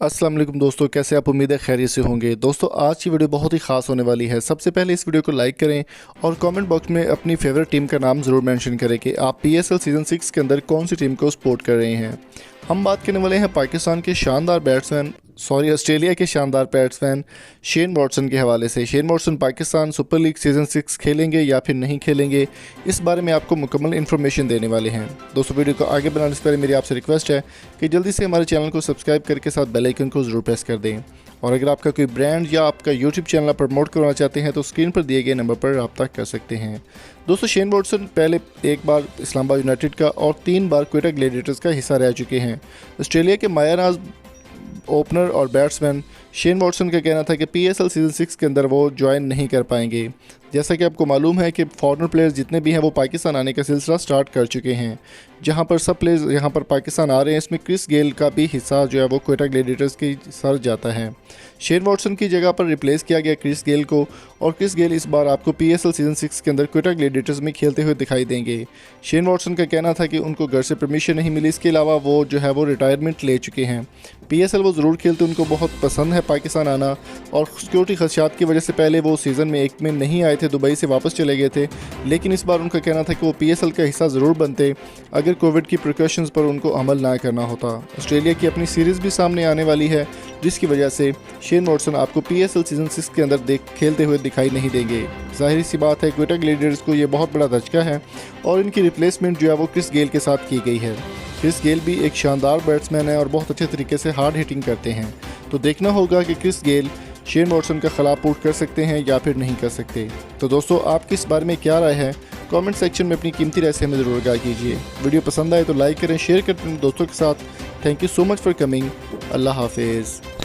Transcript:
अस्सलाम वालेकुम दोस्तों, कैसे आप? उम्मीद है खैरियत से होंगे। दोस्तों आज की वीडियो बहुत ही ख़ास होने वाली है। सबसे पहले इस वीडियो को लाइक करें और कमेंट बॉक्स में अपनी फेवरेट टीम का नाम ज़रूर मेंशन करें कि आप पीएसएल सीज़न 6 के अंदर कौन सी टीम को सपोर्ट कर रहे हैं। हम बात करने वाले हैं पाकिस्तान के शानदार बैट्समैन ऑस्ट्रेलिया के शानदार बैट्समैन शेन वॉटसन के हवाले से। Shane Watson Pakistan super league season 6 खेलेंगे या फिर नहीं खेलेंगे, इस बारे में आपको मुकम्मल इन्फॉर्मेशन देने वाले हैं। दोस्तों वीडियो को आगे बढ़ाने से पहले मेरी आपसे रिक्वेस्ट है कि जल्दी से हमारे चैनल को सब्सक्राइब करके साथ बेल आइकन को ज़रूर प्रेस कर दें। और अगर आपका कोई ब्रांड या आपका यूट्यूब चैनल प्रमोट करना चाहते हैं तो स्क्रीन पर दिए गए नंबर पर रब्ता कर सकते हैं। दोस्तों शेन वॉटसन पहले एक बार इस्लामाबाद यूनाइटेड का और 3 बार क्वेटा ग्लैडिएटर्स का हिस्सा रह चुके हैं। ऑस्ट्रेलिया के मायानाज ओपनर और बैट्समैन शेन वॉटसन का कहना था कि पीएसएल सीज़न 6 के अंदर वो ज्वाइन नहीं कर पाएंगे। जैसा कि आपको मालूम है कि फॉरेनर प्लेयर्स जितने भी हैं वो पाकिस्तान आने का सिलसिला स्टार्ट कर चुके हैं, जहां पर सब प्लेयर्स यहां पर पाकिस्तान आ रहे हैं। इसमें क्रिस गेल का भी हिस्सा जो है वो क्वेटा ग्लैडिएटर्स के सर जाता है। शेन वॉटसन की जगह पर रिप्लेस किया गया क्रिस गेल को, और क्रिस गेल इस बार आपको पीएसएल सीज़न 6 के अंदर क्वेटा ग्लैडिएटर्स में खेलते हुए दिखाई देंगे। शेन वॉटसन का कहना था कि उनको घर से परमिशन नहीं मिली, इसके अलावा वो जो है वो रिटायरमेंट ले चुके हैं। पीएसएल वो ज़रूर खेलते, उनको बहुत पसंद है पाकिस्तान आना, और सिक्योरिटी खदशात की वजह से पहले वो सीज़न में एक में नहीं आए थे, दुबई से वापस चले गए थे। लेकिन इस बार उनका कहना था कि वो पीएसएल का हिस्सा ज़रूर बनते अगर कोविड की प्रिकॉशंस पर उनको अमल ना करना होता। ऑस्ट्रेलिया की अपनी सीरीज़ भी सामने आने वाली है, जिसकी वजह से शेन वॉटसन आपको पीएसएल सीज़न 6 के अंदर खेलते हुए दिखाई नहीं देंगे। जाहिर सी बात है क्वेटा ग्लैडिएटर्स को ये बहुत बड़ा धचका है, और इनकी रिप्लेसमेंट जो है वो क्रिस गेल के साथ की गई है। क्रिस गेल भी एक शानदार बैट्समैन है और बहुत अच्छे तरीके से हार्ड हिटिंग करते हैं। तो देखना होगा कि क्रिस गेल शेन वॉटसन का खिलाफ पुट कर सकते हैं या फिर नहीं कर सकते। तो दोस्तों आपकी इस बारे में क्या राय है? कमेंट सेक्शन में अपनी कीमती राय से हमें ज़रूर आगाह कीजिए। वीडियो पसंद आए तो लाइक करें, शेयर करें दोस्तों के साथ। Thank you so much for coming. अल्लाह हाफिज़।